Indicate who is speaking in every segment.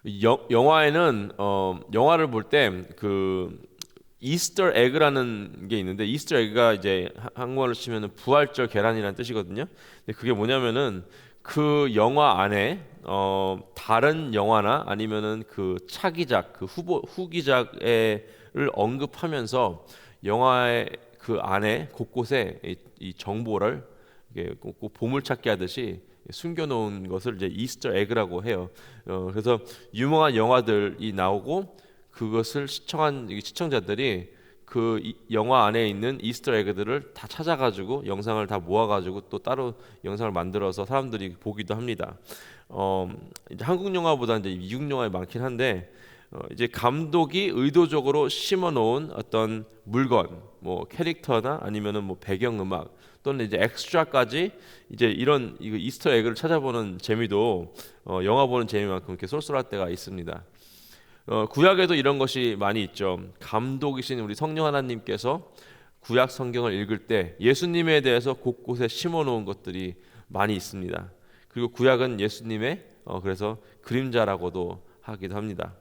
Speaker 1: 영화에는 영화를 볼 때 그 이스터 에그라는 게 있는데, 이스터 에그가 이제 한국말로 치면은 부활절 계란이라는 뜻이거든요. 근데 그게 뭐냐면은 그 영화 안에 다른 영화나 아니면은 그 차기작, 그 후기작을 언급하면서 영화의 그 안에 곳곳에 이 정보를 이게 꼭 보물찾기 하듯이 숨겨놓은 것을 이제 이스터 에그라고 해요. 그래서 유명한 영화들이 나오고 그것을 시청한 이 시청자들이 그 영화 안에 있는 이스터 에그들을 다 찾아가지고 영상을 다 모아가지고 또 따로 영상을 만들어서 사람들이 보기도 합니다. 이제 한국 영화보다 이제 미국 영화에 많긴 한데, 이제 감독이 의도적으로 심어놓은 어떤 물건, 뭐 캐릭터나 아니면은 뭐 배경음악 또는 이제 엑스트라까지 이제 이런 이거 이스터 에그를 찾아보는 재미도 영화 보는 재미만큼 이렇게 쏠쏠할 때가 있습니다. 구약에도 이런 것이 많이 있죠. 감독이신 우리 성령 하나님께서 구약 성경을 읽을 때 예수님에 대해서 곳곳에 심어놓은 것들이 많이 있습니다. 그리고 구약은 예수님의 그래서 그림자라고도 하기도 합니다.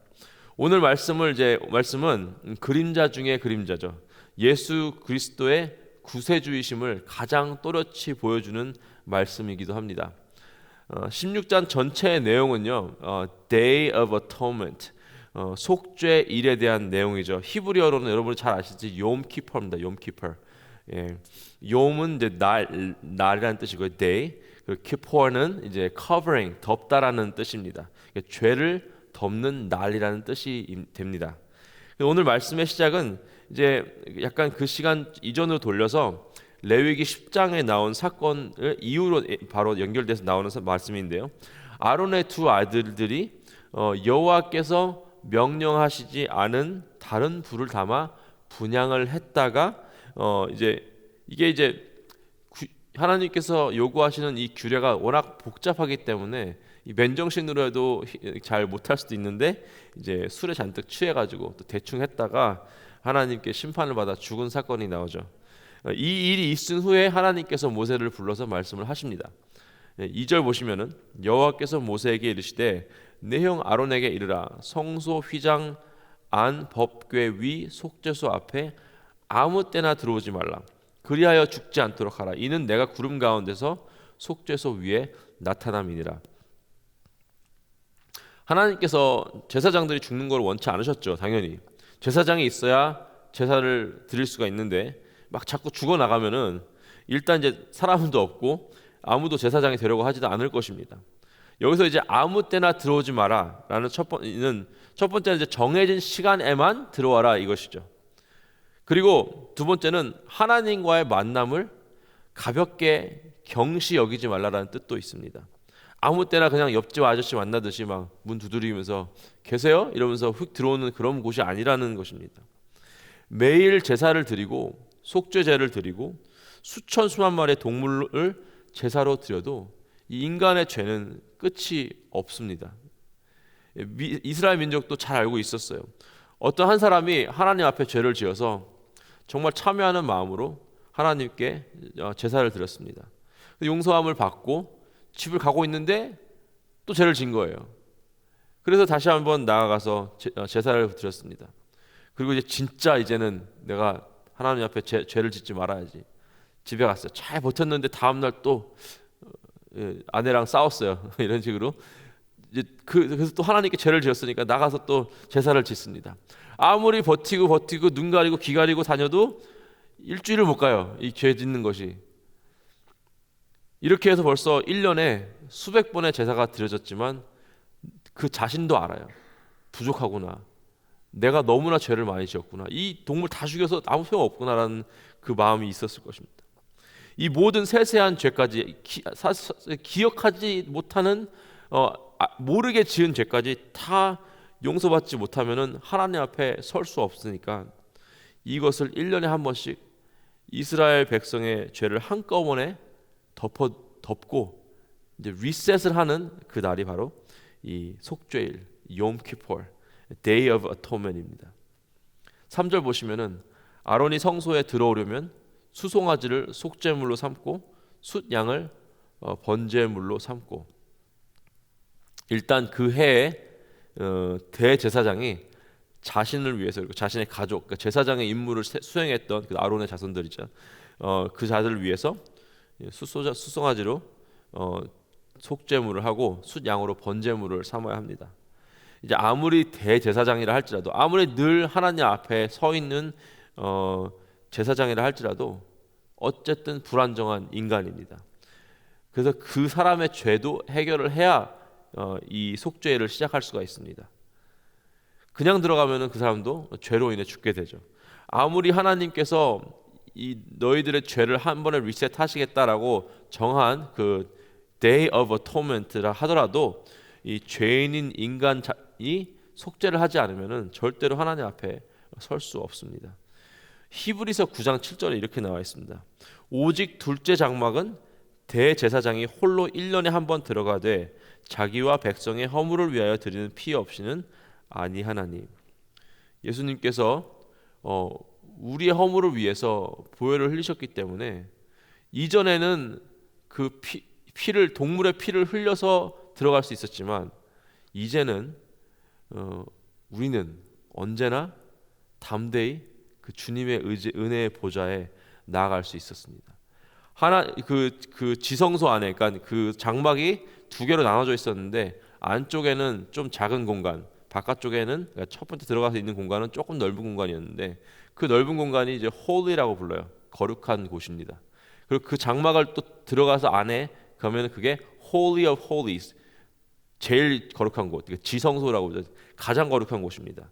Speaker 1: 오늘 말씀은 그림자 중에 그림자죠. 예수 그리스도의 구세주이심을 가장 또렷이 보여주는 말씀이기도 합니다. 16장 전체의 내용은요, Day of Atonement, 속죄일에 대한 내용이죠. 히브리어로는 여러분이 잘 아시지, 욤키퍼입니다. 욤키퍼. 예, 욤은 이제 날이라는 뜻이고요, day. 그 키퍼는 이제 covering, 덮다라는 뜻입니다. 그러니까 죄를 덮는 날이라는 뜻이 됩니다. 오늘 말씀의 시작은 이제 약간 그 시간 이전으로 돌려서 레위기 10장에 나온 사건을 이후로 바로 연결돼서 나오는 말씀인데요. 아론의 두 아들들이 여호와께서 명령하시지 않은 다른 불을 담아 분향을 했다가 이게 하나님께서 요구하시는 이 규례가 워낙 복잡하기 때문에 이 맨정신으로 해도 잘 못할 수도 있는데, 이제 술에 잔뜩 취해가지고 또 대충 했다가 하나님께 심판을 받아 죽은 사건이 나오죠. 이 일이 있은 후에 하나님께서 모세를 불러서 말씀을 하십니다. 2절 보시면은 여호와께서 모세에게 이르시되 내 형 아론에게 이르라. 성소 휘장 안 법궤 위 속죄소 앞에 아무 때나 들어오지 말라. 그리하여 죽지 않도록 하라. 이는 내가 구름 가운데서 속죄소 위에 나타남이니라. 하나님께서 제사장들이 죽는 걸 원치 않으셨죠. 당연히 제사장이 있어야 제사를 드릴 수가 있는데 막 자꾸 죽어 나가면은 일단 이제 사람도 없고 아무도 제사장이 되려고 하지도 않을 것입니다. 여기서 이제 아무 때나 들어오지 마라라는 첫 번째는 이제 정해진 시간에만 들어와라 이것이죠. 그리고 두 번째는 하나님과의 만남을 가볍게 경시 여기지 말라라는 뜻도 있습니다. 아무 때나 그냥 옆집 아저씨 만나듯이 막 문 두드리면서 계세요? 이러면서 휙 들어오는 그런 곳이 아니라는 것입니다. 매일 제사를 드리고 속죄제를 드리고 수천 수만 마리의 동물을 제사로 드려도 이 인간의 죄는 끝이 없습니다. 이스라엘 민족도 잘 알고 있었어요. 어떤 한 사람이 하나님 앞에 죄를 지어서 정말 참여하는 마음으로 하나님께 제사를 드렸습니다. 용서함을 받고 집을 가고 있는데 또 죄를 진 거예요. 그래서 다시 한번 나아가서 제사를 드렸습니다. 그리고 이제는 내가 하나님 앞에 죄를 짓지 말아야지. 집에 갔어요. 잘 버텼는데 다음날 또 아내랑 싸웠어요. 이런 식으로 그래서 또 하나님께 죄를 지었으니까 나가서 또 제사를 짓습니다. 아무리 버티고 눈 가리고 귀 가리고 다녀도 일주일을 못 가요. 이 죄 짓는 것이. 이렇게 해서 벌써 1년에 수백 번의 제사가 드려졌지만 그 자신도 알아요. 부족하구나. 내가 너무나 죄를 많이 지었구나. 이 동물 다 죽여서 아무 소용없구나라는 그 마음이 있었을 것입니다. 이 모든 세세한 죄까지 기억하지 못하는 모르게 지은 죄까지 다 용서받지 못하면은 하나님 앞에 설 수 없으니까 이것을 1년에 한 번씩 이스라엘 백성의 죄를 한꺼번에 덮고 이제 리셋을 하는 그 날이 바로 이 속죄일 욤키퍼 Day of Atonement입니다. 3절 보시면은 아론이 성소에 들어오려면 수송아지를 속죄물로 삼고 숫양을 번제물로 삼고, 일단 그 해에 대제사장이 자신을 위해서 그리고 자신의 가족, 그러니까 제사장의 임무를 수행했던 그 아론의 자손들이죠. 그 자들을 위해서 수송아지로 속죄물을 하고 숫양으로 번제물을 삼아야 합니다. 이제 아무리 대제사장이라 할지라도, 아무리 늘 하나님 앞에 서 있는 제사장이라 할지라도 어쨌든 불안정한 인간입니다. 그래서 그 사람의 죄도 해결을 해야 이 속죄를 시작할 수가 있습니다. 그냥 들어가면은 그 사람도 죄로 인해 죽게 되죠. 아무리 하나님께서 이 너희들의 죄를 한 번에 리셋하시겠다라고 정한 그 Day of Atonement라 하더라도 이 죄인인 인간이 속죄를 하지 않으면은 절대로 하나님 앞에 설 수 없습니다. 히브리서 9장 7절에 이렇게 나와 있습니다. 오직 둘째 장막은 대제사장이 홀로 1년에 한 번 들어가되 자기와 백성의 허물을 위하여 드리는 피 없이는 아니하나니. 예수님께서 우리의 허물을 위해서 보혈을 흘리셨기 때문에 이전에는 그 피를, 동물의 피를 흘려서 들어갈 수 있었지만 이제는 우리는 언제나 담대히 그 주님의 은혜의 보좌에 나아갈 수 있었습니다. 그 지성소 안에, 그러니까 그 장막이 두 개로 나눠져 있었는데 안쪽에는 좀 작은 공간, 바깥쪽에는, 그러니까 첫 번째 들어가서 있는 공간은 조금 넓은 공간이었는데 그 넓은 공간이 이제 홀리라고 불러요. 거룩한 곳입니다. 그리고 그 장막을 또 들어가서 안에 가면 그게 Holy of Holies, 제일 거룩한 곳, 지성소라고 하죠. 가장 거룩한 곳입니다.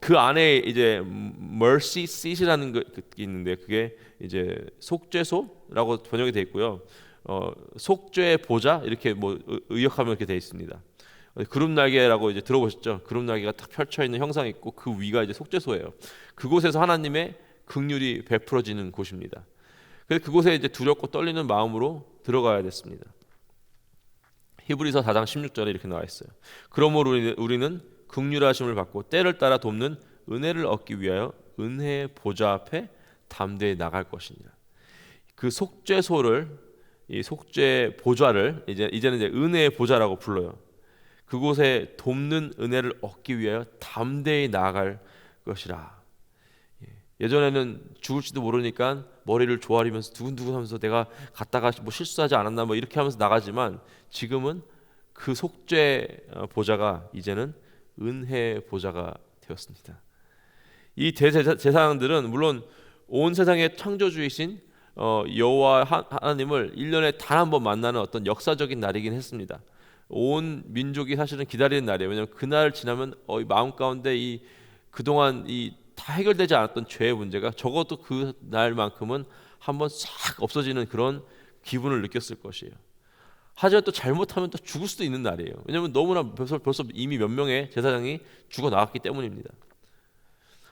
Speaker 1: 그 안에 이제 mercy seat이라는 게 있는데 그게 이제 속죄소라고 번역이 되어 있고요. 속죄의 보좌 이렇게 뭐 의역하면 이렇게 되어 있습니다. 구름 날개라고 이제 들어보셨죠? 구름 날개가 딱 펼쳐 있는 형상이 있고 그 위가 이제 속죄소예요. 그곳에서 하나님의 긍휼이 베풀어지는 곳입니다. 그래서 그곳에 이제 두렵고 떨리는 마음으로 들어가야 됐습니다. 히브리서 4장 16절에 이렇게 나와 있어요. 그러므로 우리는 긍휼하심을 받고 때를 따라 돕는 은혜를 얻기 위하여 은혜의 보좌 앞에 담대히 나갈 것이니라. 그 속죄소를, 이 속죄 보좌를 이제는 이제 은혜의 보좌라고 불러요. 그곳에 돕는 은혜를 얻기 위하여 담대히 나아갈 것이라. 예전에는 죽을지도 모르니까 머리를 조아리면서 두근두근하면서 내가 갔다가 뭐 실수하지 않았나 뭐 이렇게 하면서 나가지만 지금은 그 속죄 보좌가 이제는 은혜의 보좌가 되었습니다. 이 대제사장들은 물론 온 세상의 창조주이신 여호와 하나님을 1년에 단 한 번 만나는 어떤 역사적인 날이긴 했습니다. 온 민족이 사실은 기다리는 날이에요. 왜냐하면 그날 지나면 마음 가운데 이 그동안 다 해결되지 않았던 죄의 문제가 적어도 그 날만큼은 한번 싹 없어지는 그런 기분을 느꼈을 것이에요. 하지만 또 잘못하면 또 죽을 수도 있는 날이에요. 왜냐하면 너무나 벌써 이미 몇 명의 제사장이 죽어 나갔기 때문입니다.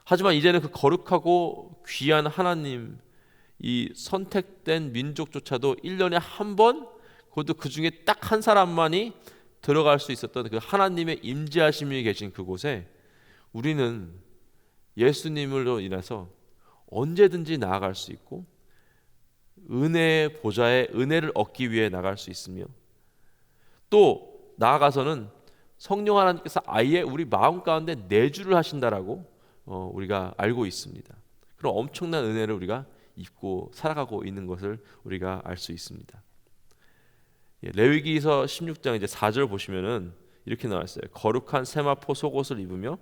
Speaker 1: 하지만 이제는 그 거룩하고 귀한 하나님, 이 선택된 민족조차도 1년에 한 번, 그것도 그 중에 딱 한 사람만이 들어갈 수 있었던 그 하나님의 임재하심이 계신 그곳에 우리는 예수님으로 인해서 언제든지 나아갈 수 있고 은혜의 보좌에 은혜를 얻기 위해 나갈 수 있으며 또 나아가서는 성령 하나님께서 아예 우리 마음 가운데 내주를 하신다라고 우리가 알고 있습니다. 그런 엄청난 은혜를 우리가 입고 살아가고 있는 것을 우리가 알 수 있습니다. 레위기서 16장 이제 4절 보시면은 이렇게 나와 있어요. 거룩한 세마포 속옷을 입으며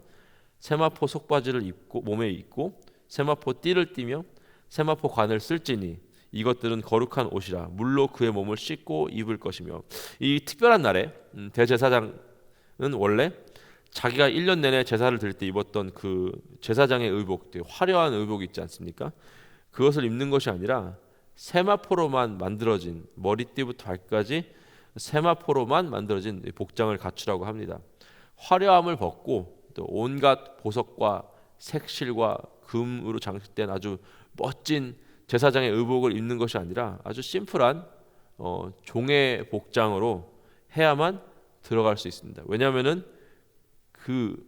Speaker 1: 세마포 속바지를 입고 몸에 입고 세마포 띠를 띠며 세마포 관을 쓸지니 이것들은 거룩한 옷이라 물로 그의 몸을 씻고 입을 것이며. 이 특별한 날에 대제사장은 원래 자기가 1년 내내 제사를 드릴 때 입었던 그 제사장의 의복, 화려한 의복이 있지 않습니까? 그것을 입는 것이 아니라 세마포로만 만들어진, 머리띠부터 발까지 세마포로만 만들어진 복장을 갖추라고 합니다. 화려함을 벗고 또 온갖 보석과 색실과 금으로 장식된 아주 멋진 제사장의 의복을 입는 것이 아니라 아주 심플한 종의 복장으로 해야만 들어갈 수 있습니다. 왜냐하면은 그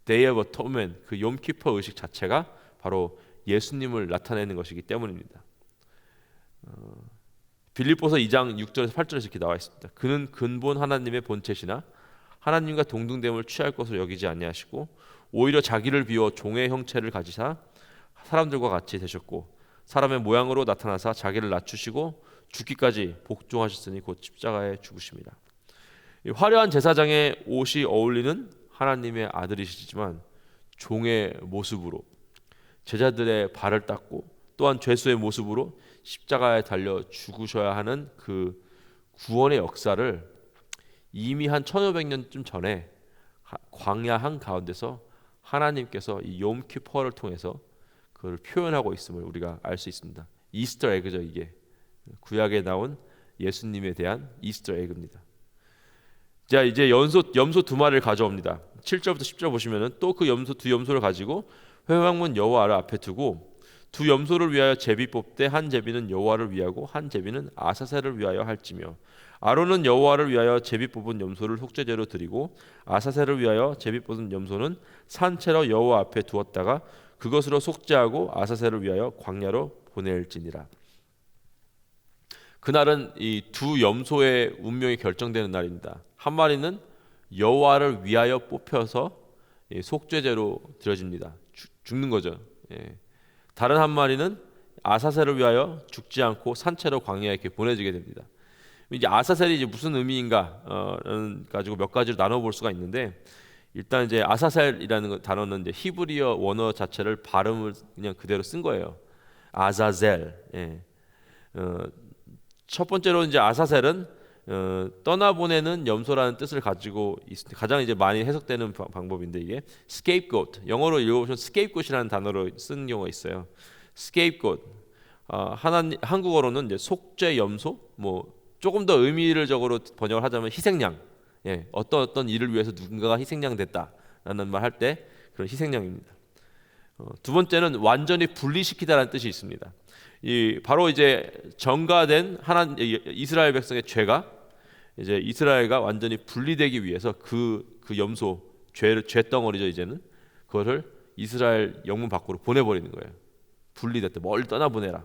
Speaker 1: Day of Atonement, 그 욤키퍼 의식 자체가 바로 예수님을 나타내는 것이기 때문입니다. 빌립보서 2장 6절에서 8절에서 이렇게 나와 있습니다. 그는 근본 하나님의 본체시나 하나님과 동등됨을 취할 것으로 여기지 아니하시고 오히려 자기를 비워 종의 형체를 가지사 사람들과 같이 되셨고 사람의 모양으로 나타나사 자기를 낮추시고 죽기까지 복종하셨으니 곧 십자가에 죽으십니다. 이 화려한 제사장의 옷이 어울리는 하나님의 아들이시지만 종의 모습으로 제자들의 발을 닦고 또한 죄수의 모습으로 십자가에 달려 죽으셔야 하는 그 구원의 역사를 이미 한 1500년쯤 전에 광야 한 가운데서 하나님께서 이 욤키퍼를 통해서 그걸 표현하고 있음을 우리가 알 수 있습니다. 이스터 에그죠. 이게 구약에 나온 예수님에 대한 이스터 에그입니다. 자, 이제 염소 두 마리를 가져옵니다. 7절부터 10절 보시면은 또 그 두 염소를 가지고 회막문 여호와 앞에 두고 두 염소를 위하여 제비 뽑되 한 제비는 여호와를 위하고 한 제비는 아사셀을 위하여 할지며 아론은 여호와를 위하여 제비 뽑은 염소를 속죄제로 드리고 아사셀을 위하여 제비 뽑은 염소는 산채로 여호와 앞에 두었다가 그것으로 속죄하고 아사셀을 위하여 광야로 보낼지니라. 그날은 이 두 염소의 운명이 결정되는 날입니다. 한 마리는 여호와를 위하여 뽑혀서 속죄제로 드려집니다. 죽는 거죠. 다른 한 마리는 아사셀을 위하여 죽지 않고 산채로 광야에 이렇게 보내지게 됩니다. 이제 아사셀이 이제 무슨 의미인가 가지고 몇 가지로 나눠볼 수가 있는데 일단 이제 아사셀이라는 단어는 이제 히브리어 원어 자체를 발음을 그냥 그대로 쓴 거예요. 아자젤. 첫 번째로 이제 아사셀은 떠나보내는 염소라는 뜻을 가지고 있습니다. 가장 이제 많이 해석되는 방법인데 이게 scapegoat, 영어로 읽어보시면 scapegoat이라는 단어로 쓰는 경우가 있어요. scapegoat, 한국어로는 이제 속죄 염소, 뭐 조금 더 의미를적으로 번역을 하자면 희생양, 어떤 일을 위해서 누군가가 희생양 됐다라는 말 할 때 그런 희생양입니다. 두 번째는 완전히 분리시키다라는 뜻이 있습니다. 바로 이제 전가된 이스라엘 백성의 죄가 이제 이스라엘과 완전히 분리되기 위해서 그 염소 죄 덩어리죠. 이제는 그거를 이스라엘 영문 밖으로 보내버리는 거예요. 분리됐다, 멀리 떠나보내라.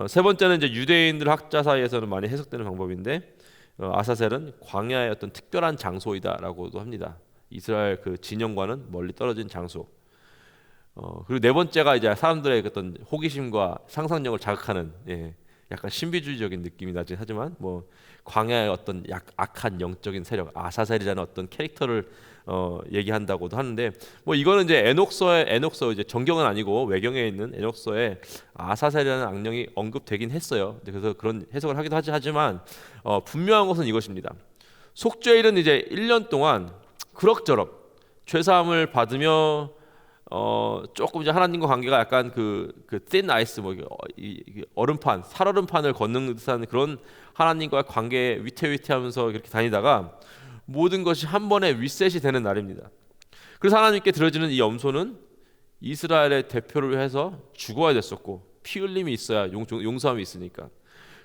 Speaker 1: 세 번째는 이제 유대인들 학자 사이에서는 많이 해석되는 방법인데 아사셀은 광야의 어떤 특별한 장소이다라고도 합니다. 이스라엘 그 진영과는 멀리 떨어진 장소. 그리고 네 번째가 이제 사람들의 어떤 호기심과 상상력을 자극하는 약간 신비주의적인 느낌이 나긴 하지만 뭐 광야의 어떤 악한 영적인 세력 아사셀이라는 어떤 캐릭터를 얘기한다고도 하는데 뭐 이거는 이제 에녹서 이제 정경은 아니고 외경에 있는 에녹서에 아사셀이라는 악령이 언급되긴 했어요. 그래서 그런 해석을 하기도 하지만 분명한 것은 이것입니다. 속죄일은 이제 1년 동안 그럭저럭 죄사함을 받으며 조금 이제 하나님과 관계가 약간 그 thin ice 뭐 얼음판, 살얼음판을 걷는 듯한 그런 하나님과 관계에 위태위태하면서 그렇게 다니다가 모든 것이 한 번에 리셋이 되는 날입니다. 그래서 하나님께 드려지는 이 염소는 이스라엘의 대표를 해서 죽어야 됐었고 피 흘림이 있어야 용서함이 있으니까.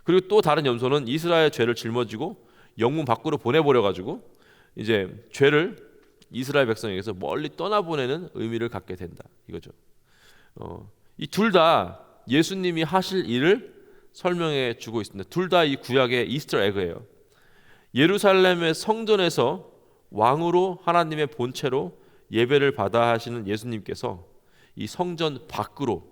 Speaker 1: 그리고 또 다른 염소는 이스라엘 죄를 짊어지고 영문 밖으로 보내버려 가지고 이제 죄를 이스라엘 백성에게서 멀리 떠나보내는 의미를 갖게 된다 이거죠. 이 둘 다 예수님이 하실 일을 설명해 주고 있습니다. 둘 다 이 구약의 이스터 에그예요. 예루살렘의 성전에서 왕으로 하나님의 본체로 예배를 받아 하시는 예수님께서 이 성전 밖으로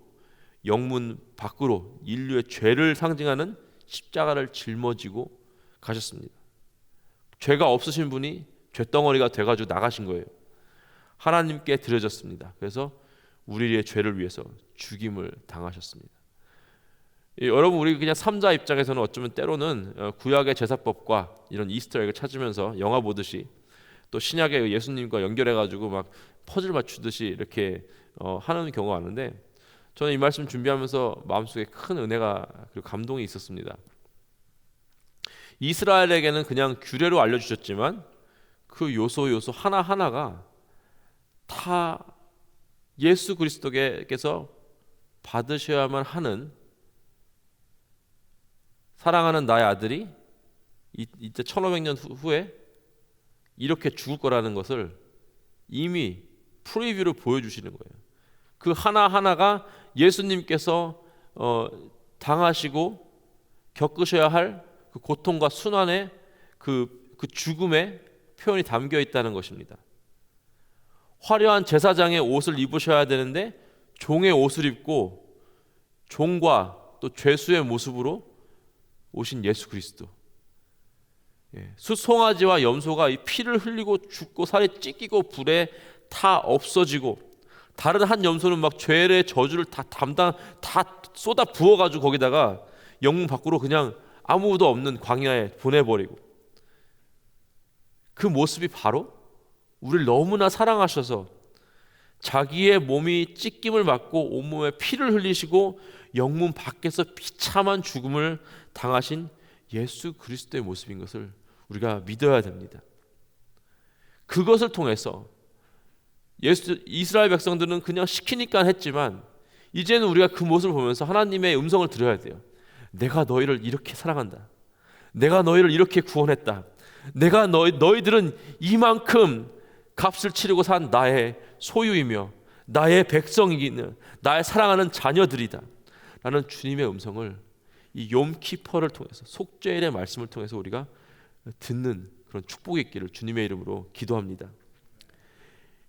Speaker 1: 영문 밖으로 인류의 죄를 상징하는 십자가를 짊어지고 가셨습니다. 죄가 없으신 분이 죄덩어리가 돼가지고 나가신 거예요. 하나님께 드려졌습니다. 그래서 우리의 죄를 위해서 죽임을 당하셨습니다. 여러분 우리 그냥 삼자 입장에서는 어쩌면 때로는 구약의 제사법과 이런 이스터에그를 찾으면서 영화 보듯이 또 신약의 예수님과 연결해가지고 막 퍼즐 맞추듯이 이렇게 하는 경우가 많은데 저는 이 말씀 준비하면서 마음속에 큰 은혜가 그리고 감동이 있었습니다. 이스라엘에게는 그냥 규례로 알려주셨지만 그 요소 하나하나가 다 예수 그리스도께서 받으셔야만 하는 사랑하는 나의 아들이 이때 1500년 후에 이렇게 죽을 거라는 것을 이미 프리뷰를 보여주시는 거예요. 그 하나하나가 예수님께서 당하시고 겪으셔야 할 그 고통과 순환의 그 죽음의 표현이 담겨 있다는 것입니다. 화려한 제사장의 옷을 입으셔야 되는데 종의 옷을 입고 종과 또 죄수의 모습으로 오신 예수 그리스도. 숫송아지와 염소가 이 피를 흘리고 죽고 살이 찢기고 불에 다 없어지고, 다른 한 염소는 막 죄의 저주를 다 쏟아 부어가지고 거기다가 영문 밖으로 그냥 아무도 없는 광야에 보내버리고, 그 모습이 바로 우리를 너무나 사랑하셔서 자기의 몸이 찢김을 맞고 온몸에 피를 흘리시고 영문 밖에서 비참한 죽음을 당하신 예수 그리스도의 모습인 것을 우리가 믿어야 됩니다. 그것을 통해서 이스라엘 백성들은 그냥 시키니까 했지만, 이제는 우리가 그 모습을 보면서 하나님의 음성을 들어야 돼요. 내가 너희를 이렇게 사랑한다. 내가 너희를 이렇게 구원했다. 내가 너희들은 이만큼 값을 치르고 산 나의 소유이며 나의 백성이기는 나의 사랑하는 자녀들이다 라는 주님의 음성을 이 욤키퍼를 통해서, 속죄일의 말씀을 통해서 우리가 듣는 그런 축복이 있기를 주님의 이름으로 기도합니다.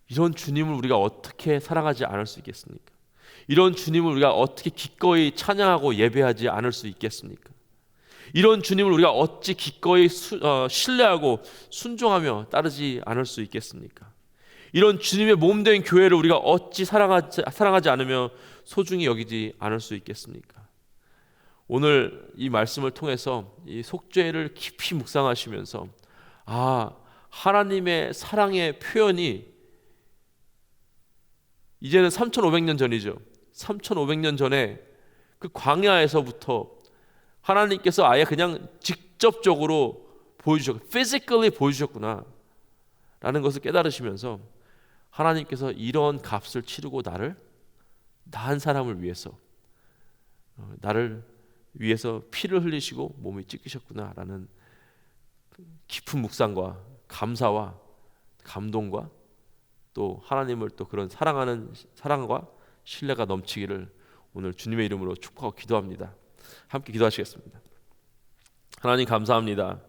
Speaker 1: 이런 주님을 우리가 어떻게 사랑하지 않을 수 있겠습니까? 이런 주님을 우리가 어떻게 기꺼이 찬양하고 예배하지 않을 수 있겠습니까? 이런 주님을 우리가 어찌 기꺼이 신뢰하고 순종하며 따르지 않을 수 있겠습니까? 이런 주님의 몸된 교회를 우리가 어찌 사랑하지 않으며 소중히 여기지 않을 수 있겠습니까? 오늘 이 말씀을 통해서 이 속죄를 깊이 묵상하시면서, 하나님의 사랑의 표현이 이제는 3,500년 전이죠. 3,500년 전에 그 광야에서부터 하나님께서 아예 그냥 직접적으로 보여주셨고, physically 보여주셨구나 라는 것을 깨달으시면서, 하나님께서 이런 값을 치르고 나 한 사람을 위해서, 나를 위해서 피를 흘리시고 몸이 찢기셨구나 라는 깊은 묵상과 감사와 감동과 또 하나님을 또 그런 사랑하는 사랑과 신뢰가 넘치기를 오늘 주님의 이름으로 축복하고 기도합니다. 함께 기도하시겠습니다. 하나님 감사합니다.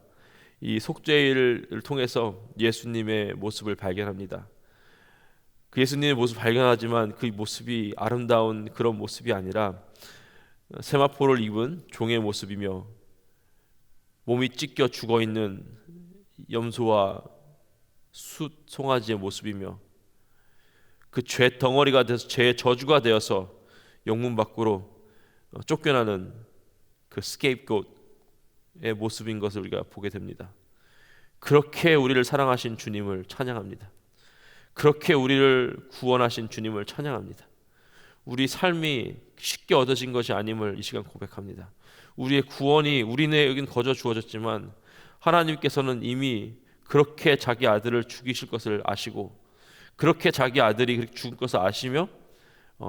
Speaker 1: 이 속죄일을 통해서 예수님의 모습을 발견합니다. 그 예수님의 모습을 발견하지만 그 모습이 아름다운 그런 모습이 아니라 세마포를 입은 종의 모습이며, 몸이 찢겨 죽어있는 염소와 숫송아지의 모습이며, 그 죄 덩어리가 돼서 죄의 저주가 되어서 영문 밖으로 쫓겨나는 그 스케이프고트의 모습인 것을 우리가 보게 됩니다. 그렇게 우리를 사랑하신 주님을 찬양합니다. 그렇게 우리를 구원하신 주님을 찬양합니다. 우리 삶이 쉽게 얻어진 것이 아님을 이 시간 고백합니다. 우리의 구원이 우리에겐 거저 주어졌지만 하나님께서는 이미 그렇게 자기 아들을 죽이실 것을 아시고, 그렇게 자기 아들이 그렇게 죽을 것을 아시며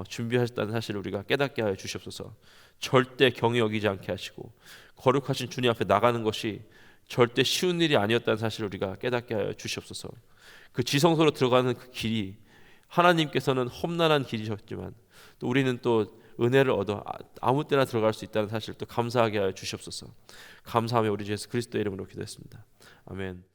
Speaker 1: 준비하셨다는 사실을 우리가 깨닫게 하여 주시옵소서. 절대 경히 여기지 않게 하시고, 거룩하신 주님 앞에 나가는 것이 절대 쉬운 일이 아니었다는 사실을 우리가 깨닫게 하여 주시옵소서. 그 지성소로 들어가는 그 길이 하나님께서는 험난한 길이셨지만 또 우리는 또 은혜를 얻어 아무 때나 들어갈 수 있다는 사실을 또 감사하게 하여 주시옵소서. 감사하며 우리 주 예수 그리스도의 이름으로 기도했습니다. 아멘.